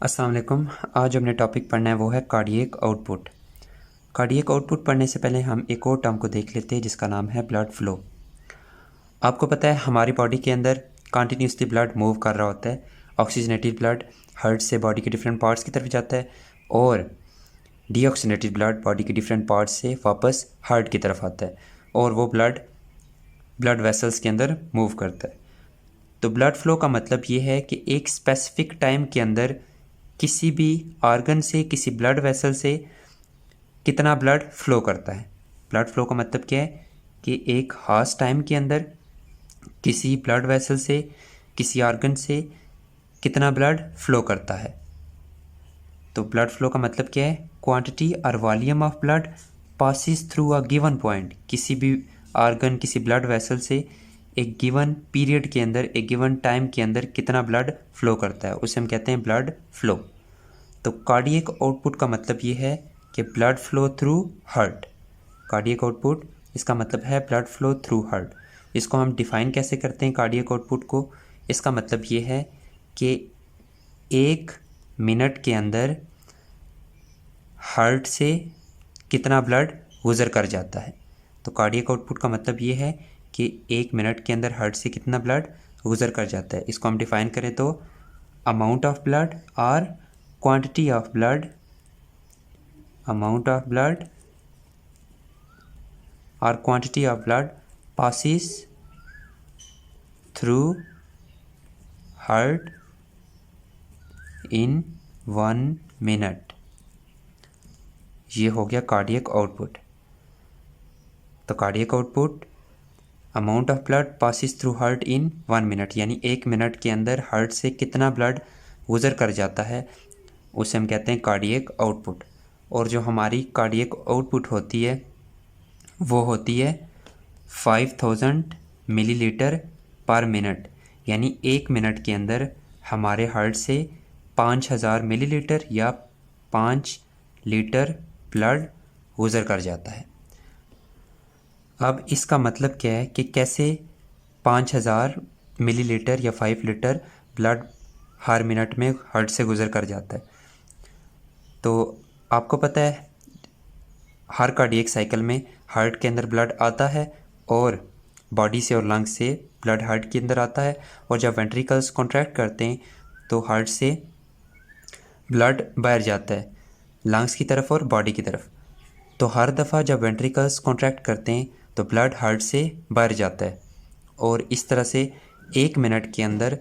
अस्सलाम वालेकुम। आज हमने टॉपिक पढ़ना है वो है कार्डियक आउटपुट। कार्डियक आउटपुट पढ़ने से पहले हम एक और टर्म को देख लेते हैं जिसका नाम है ब्लड फ्लो। आपको पता है हमारी बॉडी के अंदर कंटिन्यूसली ब्लड मूव कर रहा होता है। ऑक्सीजनेटेड ब्लड हार्ट से बॉडी के डिफरेंट पार्ट्स की तरफ जाता है और डीऑक्सीजनेटेड ब्लड बॉडी के डिफरेंट पार्ट्स से वापस हार्ट की तरफ आता है और वो ब्लड वेसल्स के अंदर मूव करता है। तो ब्लड फ्लो का मतलब ये है कि एक स्पेसिफिक टाइम के अंदर किसी भी ऑर्गन से किसी ब्लड वेसल से कितना ब्लड फ्लो करता है। ब्लड फ्लो का मतलब क्या है कि एक खास टाइम के अंदर किसी ब्लड वेसल से किसी ऑर्गन से कितना ब्लड फ्लो करता है। तो ब्लड फ्लो का मतलब क्या है? क्वांटिटी और volume of blood passes through a given point. किसी भी ऑर्गन किसी ब्लड वेसल से एक गिवन पीरियड के अंदर एक गिवन टाइम के अंदर कितना ब्लड फ्लो करता है उसे हम कहते हैं ब्लड फ्लो। तो कार्डियक आउटपुट का मतलब ये है कि blood flow through heart. Cardiac output इसका मतलब है ब्लड फ्लो थ्रू हार्ट। इसको हम डिफ़ाइन कैसे करते हैं कार्डियक आउटपुट को? इसका मतलब ये है कि 1 मिनट के अंदर हार्ट से कितना ब्लड गुज़र कर जाता है। तो कार्डियक आउटपुट का मतलब ये है कि 1 मिनट के अंदर हार्ट से कितना ब्लड गुज़र कर जाता है। इसको हम डिफ़ाइन करें तो अमाउंट ऑफ ब्लड और quantity of blood, amount of blood or quantity of blood passes through heart in 1 minute। ये हो गया कार्डियक आउटपुट। तो cardiac output amount of blood passes through heart in 1 minute, यानी 1 minute के अंदर heart से कितना ब्लड गुज़र कर जाता है उसे हम कहते हैं कार्डियक आउटपुट। और जो हमारी कार्डियक आउटपुट होती है वो होती है 5000 मिलीलीटर पर मिनट, यानी 1 मिनट के अंदर हमारे हार्ट से 5000 मिलीलीटर या 5 लीटर ब्लड गुज़र कर जाता है। अब इसका मतलब क्या है कि कैसे 5000 मिलीलीटर या 5 लीटर ब्लड हर मिनट में हार्ट से गुज़र कर जाता है। तो आपको पता है हर कार्डियक साइकिल में हार्ट के अंदर ब्लड आता है और बॉडी से और लंग्स से ब्लड हार्ट के अंदर आता है, और जब वेंट्रिकल्स कॉन्ट्रैक्ट करते हैं तो हार्ट से ब्लड बाहर जाता है लंग्स की तरफ और बॉडी की तरफ। तो हर दफ़ा जब वेंट्रिकल्स कॉन्ट्रैक्ट करते हैं तो ब्लड हार्ट से बाहर जाता है और इस तरह से 1 मिनट के अंदर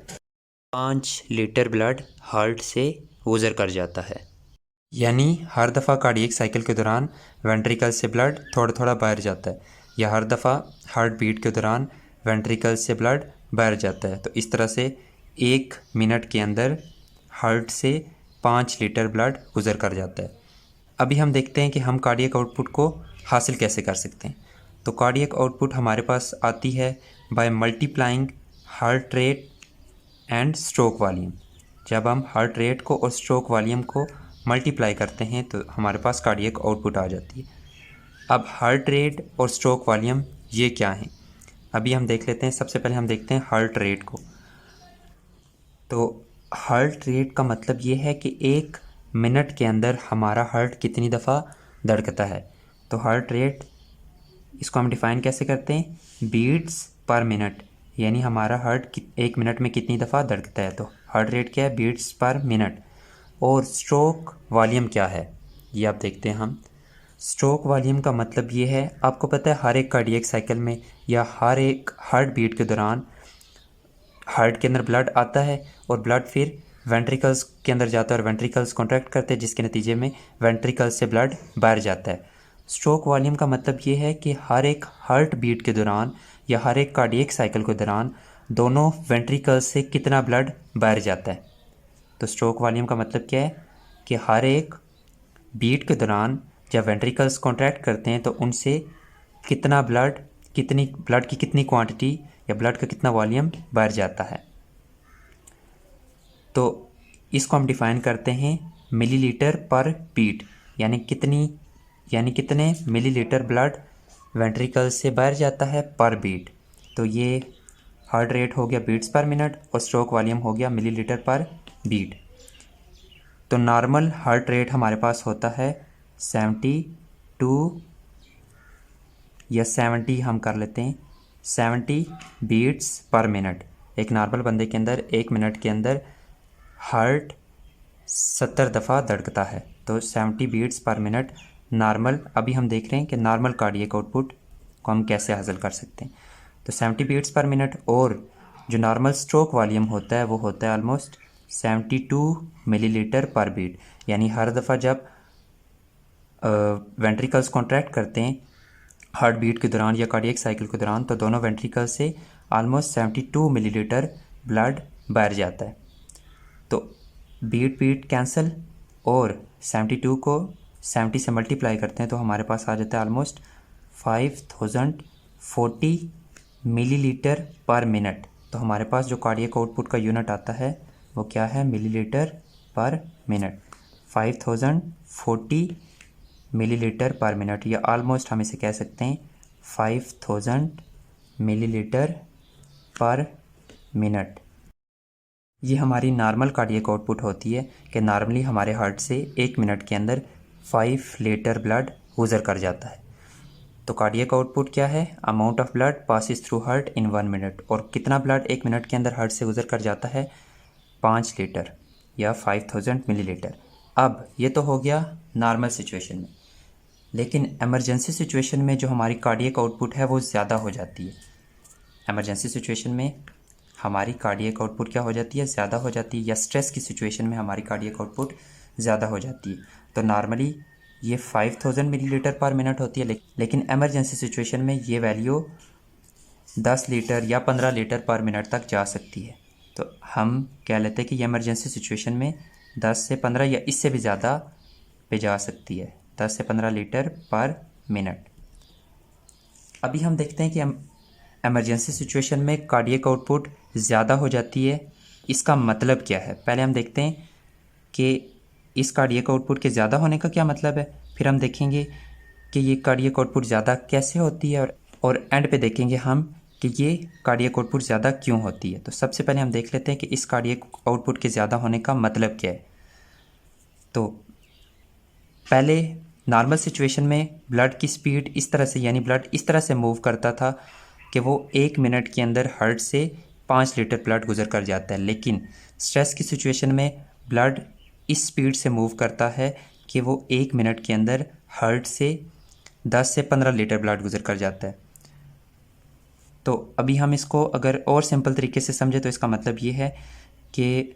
5 लीटर ब्लड हार्ट से गुज़र कर जाता है। यानी हर दफ़ा कार्डियक साइकिल के दौरान वेंट्रिकल से ब्लड थोड़ा थोड़ा बाहर जाता है, या हर दफ़ा हार्ट बीट के दौरान वेंट्रिकल से ब्लड बाहर जाता है। तो इस तरह से 1 मिनट के अंदर हार्ट से 5 लीटर ब्लड गुज़र कर जाता है। अभी हम देखते हैं कि हम कार्डियक आउटपुट को हासिल कैसे कर सकते हैं। तो कार्डियक आउटपुट हमारे पास आती है by multiplying heart rate and stroke volume. जब हम हार्ट रेट को और स्ट्रोक वॉल्यूम को मल्टीप्लाई करते हैं तो हमारे पास कार्डियक आउटपुट आ जाती है। अब हार्ट रेट और स्ट्रोक वॉल्यूम ये क्या हैं, अभी हम देख लेते हैं। सबसे पहले हम देखते हैं हार्ट रेट को। तो हार्ट रेट का मतलब ये है कि 1 मिनट के अंदर हमारा हार्ट कितनी दफ़ा धड़कता है। तो हार्ट रेट इसको हम डिफ़ाइन कैसे करते हैं? बीट्स पर मिनट, यानी हमारा हार्ट 1 मिनट में कितनी दफ़ा धड़कता है। तो हार्ट रेट क्या है? Beats per minute. और स्ट्रोक वॉल्यूम क्या है ये आप देखते हैं हम। स्ट्रोक वॉल्यूम का मतलब ये है, आपको पता है हर एक कार्डियक साइकिल में या हर एक हार्ट बीट के दौरान हार्ट के अंदर ब्लड आता है और ब्लड फिर वेंट्रिकल्स के अंदर जाता है और वेंट्रिकल्स कॉन्ट्रैक्ट करते हैं जिसके नतीजे में वेंट्रिकल्स से ब्लड बाहर जाता है। स्ट्रोक वॉल्यूम का मतलब ये है कि हर एक हार्ट बीट के दौरान या हर एक कार्डियक साइकिल के दौरान दोनों वेंट्रिकल्स से कितना ब्लड बाहर जाता है। तो स्ट्रोक वॉल्यूम का मतलब क्या है कि हर एक बीट के दौरान जब वेंट्रिकल्स कॉन्ट्रैक्ट करते हैं तो उनसे कितना ब्लड की कितनी क्वांटिटी या ब्लड का कितना वॉल्यूम बाहर जाता है। तो इसको हम डिफ़ाइन करते हैं मिलीलीटर पर बीट, यानी कितने मिलीलीटर ब्लड वेंट्रिकल से बाहर जाता है पर बीट। तो ये हार्ट रेट हो गया बीट्स पर मिनट और स्ट्रोक वॉल्यूम हो गया मिलीलीटर पर बीट। तो नॉर्मल हार्ट रेट हमारे पास होता है 72 या 70, हम कर लेते हैं 70 बीट्स पर मिनट। एक नॉर्मल बंदे के अंदर 1 मिनट के अंदर हार्ट 70 दफ़ा धड़कता है, तो 70 बीट्स पर मिनट नॉर्मल। अभी हम देख रहे हैं कि नॉर्मल कार्डियक आउटपुट को हम कैसे हासिल कर सकते हैं। तो 70 बीट्स पर मिनट, और जो नॉर्मल स्ट्रोक वॉल्यूम होता है वो होता है ऑलमोस्ट 72 मिलीलीटर पर बीट। यानी हर दफ़ा जब वेंट्रिकल्स कॉन्ट्रैक्ट करते हैं हार्ट बीट के दौरान या कार्डियक साइकिल के दौरान, तो दोनों वेंट्रिकल से ऑलमोस्ट 72 मिलीलीटर ब्लड बाहर जाता है। तो बीट बीट कैंसिल, और 72 को 70 से मल्टीप्लाई करते हैं तो हमारे पास आ जाता है ऑलमोस्ट 5040 मिलीलीटर पर मिनट। तो हमारे पास जो कार्डियक आउटपुट का यूनिट आता है वो क्या है, मिलीलीटर पर मिनट। 5040 मिलीलीटर पर मिनट, या ऑलमोस्ट हम इसे कह सकते हैं 5000 मिलीलीटर पर मिनट। ये हमारी नॉर्मल कार्डियक आउटपुट होती है कि नॉर्मली हमारे हार्ट से 1 मिनट के अंदर 5 लीटर ब्लड गुजर कर जाता है। तो कार्डियक आउटपुट क्या है, amount of blood passes through heart in 1 minute. और कितना ब्लड 1 मिनट के अंदर हार्ट से गुजर कर जाता है, 5 लीटर या 5000 मिलीलीटर। अब ये तो हो गया नॉर्मल सिचुएशन में, लेकिन एमरजेंसी सिचुएशन में जो हमारी कार्डियक आउटपुट है वो ज़्यादा हो जाती है। एमरजेंसी सिचुएशन में हमारी कार्डियक आउटपुट क्या हो जाती है, ज़्यादा हो जाती है, या स्ट्रेस की सिचुएशन में हमारी कार्डियक आउटपुट ज़्यादा हो जाती है। तो नॉर्मली ये 5000 मिलीलीटर पर मिनट होती है, लेकिन एमरजेंसी सिचुएशन में ये वैल्यू 10 लीटर या 15 लीटर पर मिनट तक जा सकती है। तो हम कह लेते हैं कि ये एमरजेंसी सिचुएशन में 10 से 15 या इससे भी ज़्यादा पे जा सकती है, 10 से 15 लीटर पर मिनट। अभी हम देखते हैं कि एमरजेंसी सिचुएशन में कार्डियक आउटपुट ज़्यादा हो जाती है, इसका मतलब क्या है। पहले हम देखते हैं कि इस कार्डियक आउटपुट के ज़्यादा होने का क्या मतलब है, फिर हम देखेंगे कि ये कार्डियक आउटपुट ज़्यादा कैसे होती है, और एंड पे देखेंगे हम कि ये कार्डियक आउटपुट ज़्यादा क्यों होती है। तो सबसे पहले हम देख लेते हैं कि इस कार्डियक आउटपुट के ज़्यादा होने का मतलब क्या है। तो पहले नॉर्मल सिचुएशन में ब्लड की स्पीड इस तरह से, यानी ब्लड इस तरह से मूव करता था कि वो 1 मिनट के अंदर हार्ट से 5 लीटर ब्लड गुजर कर जाता है। लेकिन स्ट्रेस की सिचुएशन में ब्लड इस स्पीड से मूव करता है कि वो 1 मिनट के अंदर हार्ट से 10 से 15 लीटर ब्लड गुजर कर जाता है। तो अभी हम इसको अगर और सिंपल तरीके से समझे तो इसका मतलब ये है कि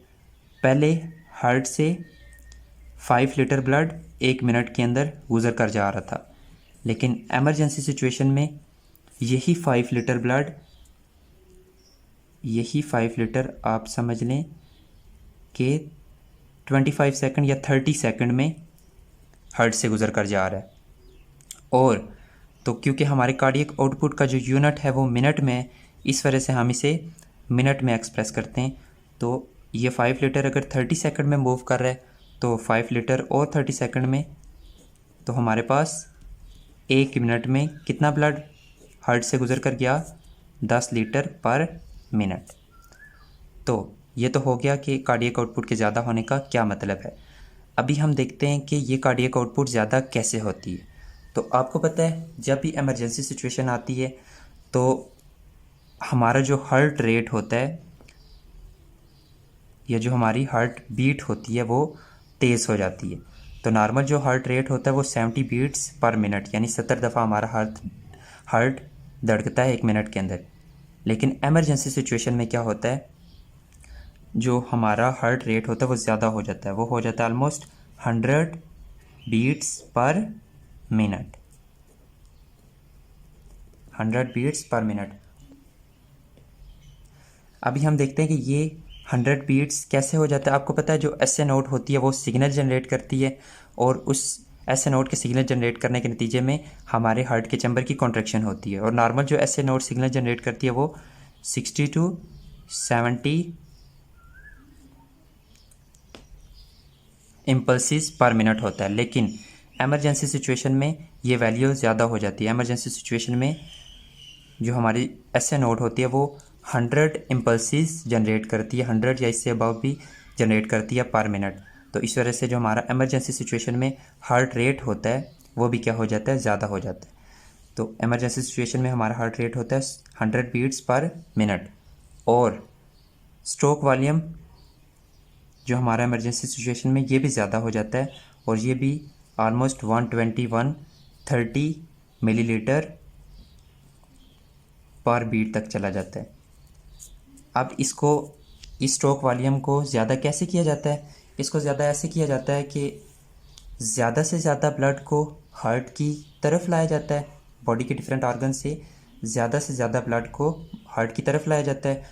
पहले हार्ट से 5 लीटर ब्लड 1 मिनट के अंदर गुजर कर जा रहा था, लेकिन एमरजेंसी सिचुएशन में यही 5 लीटर ब्लड, यही 5 लीटर आप समझ लें कि 25 सेकंड या 30 सेकंड में हार्ट से गुजर कर जा रहा है। और तो क्योंकि हमारे कार्डियक आउटपुट का जो यूनिट है वो मिनट में है, इस वजह से हम इसे मिनट में एक्सप्रेस करते हैं। तो ये 5 लीटर अगर 30 सेकंड में मूव कर रहा है तो 5 लीटर और 30 सेकंड में, तो हमारे पास 1 मिनट में कितना ब्लड हार्ट से गुजर कर गया, 10 लीटर पर मिनट। तो ये तो हो गया कि कार्डियक आउटपुट के ज़्यादा होने का क्या मतलब है। अभी हम देखते हैं कि ये कार्डियक आउटपुट ज़्यादा कैसे होती है। तो आपको पता है जब भी इमरजेंसी सिचुएशन आती है तो हमारा जो हार्ट रेट होता है या जो हमारी हार्ट बीट होती है वो तेज़ हो जाती है। तो नॉर्मल जो हार्ट रेट होता है वो 70 बीट्स पर मिनट, यानी 70 दफ़ा हमारा हार्ट धड़कता है 1 मिनट के अंदर। लेकिन एमरजेंसी सिचुएशन में क्या होता है, जो हमारा हार्ट रेट होता है वो ज़्यादा हो जाता है, वो हो जाता है almost 100 beats per minute, 100 beats per minute. अभी हम देखते हैं कि ये 100 बीट्स कैसे हो जाता है। आपको पता है जो SA नोड होती है वो सिग्नल जनरेट करती है, और उस SA नोड के सिग्नल जनरेट करने के नतीजे में हमारे हार्ट के चैम्बर की कॉन्ट्रैक्शन होती है। और नॉर्मल जो SA नोड सिग्नल जनरेट करती है वो 60 to 70 इम्पल्सिस पर मिनट होता है। लेकिन एमरजेंसी सिचुएशन में ये वैल्यू ज़्यादा हो जाती है। एमरजेंसी सिचुएशन में जो हमारी SA नोड होती है वो 100 इम्पल्सिस जनरेट करती है, 100 या इससे अबव भी जनरेट करती है पर मिनट। तो इस वजह से जो हमारा इमरजेंसी सिचुएशन में हार्ट रेट होता है वो भी क्या हो जाता है, ज़्यादा हो जाता है। तो इमरजेंसी सिचुएशन में हमारा हार्ट रेट होता है 100 बीट्स पर मिनट, और स्ट्रोक वॉल्यूम जो हमारा इमरजेंसी सिचुएशन में ये भी ज़्यादा हो जाता है, और ये भी ऑलमोस्ट 121-130 मिलीलीटर पर बीट तक चला जाता है। अब इस स्ट्रोक वॉल्यूम को ज़्यादा कैसे किया जाता है? इसको ज़्यादा ऐसे किया जाता है कि ज़्यादा से ज़्यादा ब्लड को हार्ट की तरफ लाया जाता है। बॉडी के डिफरेंट ऑर्गन से ज़्यादा ब्लड को हार्ट की तरफ लाया जाता है,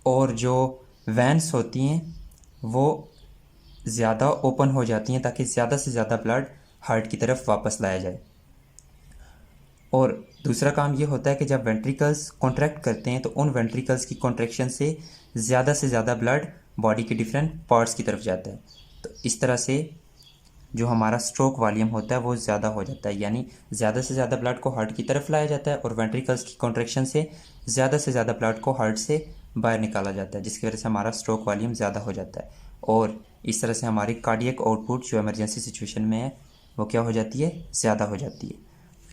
और जो वैन्स होती हैं वो ज़्यादा ओपन हो जाती हैं ताकि ज़्यादा से ज़्यादा ब्लड हार्ट की तरफ वापस लाया जाए। और दूसरा काम ये होता है कि जब वेंट्रिकल्स कॉन्ट्रैक्ट करते हैं तो उन वेंट्रिकल्स की कॉन्ट्रैक्शन से ज़्यादा ब्लड बॉडी के डिफरेंट पार्ट्स की तरफ जाता है। तो इस तरह से जो हमारा स्ट्रोक वॉल्यूम होता है वो ज़्यादा हो जाता है, यानी ज़्यादा से ज़्यादा ब्लड को हार्ट की तरफ लाया जाता है और वेंट्रिकल्स की कॉन्ट्रैक्शन से ज़्यादा ब्लड को हार्ट से बाहर निकाला जाता है, जिसकी वजह से हमारा स्ट्रोक वॉल्यूम ज़्यादा हो जाता है। और इस तरह से हमारी कार्डियक आउटपुट जो इमरजेंसी सिचुएशन में है वो क्या हो जाती है, ज़्यादा हो जाती है।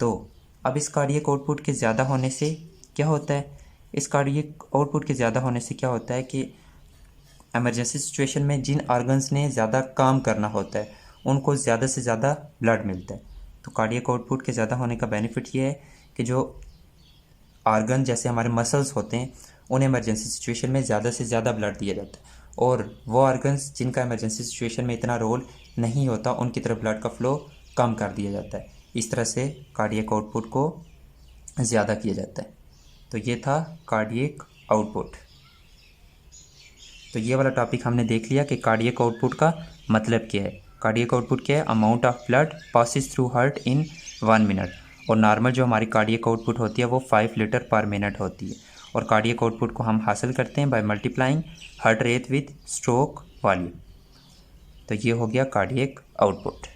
तो अब इस कार्डियक आउटपुट के ज़्यादा होने से क्या होता है, इस कार्डियक आउटपुट के ज़्यादा होने से क्या होता है कि इमरजेंसी सिचुएशन में जिन ऑर्गन्स ने ज़्यादा काम करना होता है उनको ज़्यादा से ज़्यादा ब्लड मिलता है। तो कार्डियक आउटपुट के ज़्यादा होने का बेनिफिट ये है कि जो ऑर्गन जैसे हमारे मसल्स होते हैं उन्हें इमरजेंसी सिचुएशन में ज़्यादा से ज़्यादा ब्लड दिया जाता है, और वो ऑर्गन्स जिनका इमरजेंसी सिचुएशन में इतना रोल नहीं होता उनकी तरफ ब्लड का फ्लो कम कर दिया जाता है। इस तरह से कार्डियक आउटपुट को ज़्यादा किया जाता है। तो ये था कार्डियक आउटपुट। तो ये वाला टॉपिक हमने देख लिया कि कार्डियक आउटपुट का मतलब क्या है। कार्डियक आउटपुट क्या है, amount of blood passes through heart in 1 minute, और नॉर्मल जो हमारी कार्डियक आउटपुट होती है वो 5 लीटर पर मिनट होती है। और कार्डियक आउटपुट को हम हासिल करते हैं by multiplying heart rate with stroke volume. तो ये हो गया कार्डियक आउटपुट।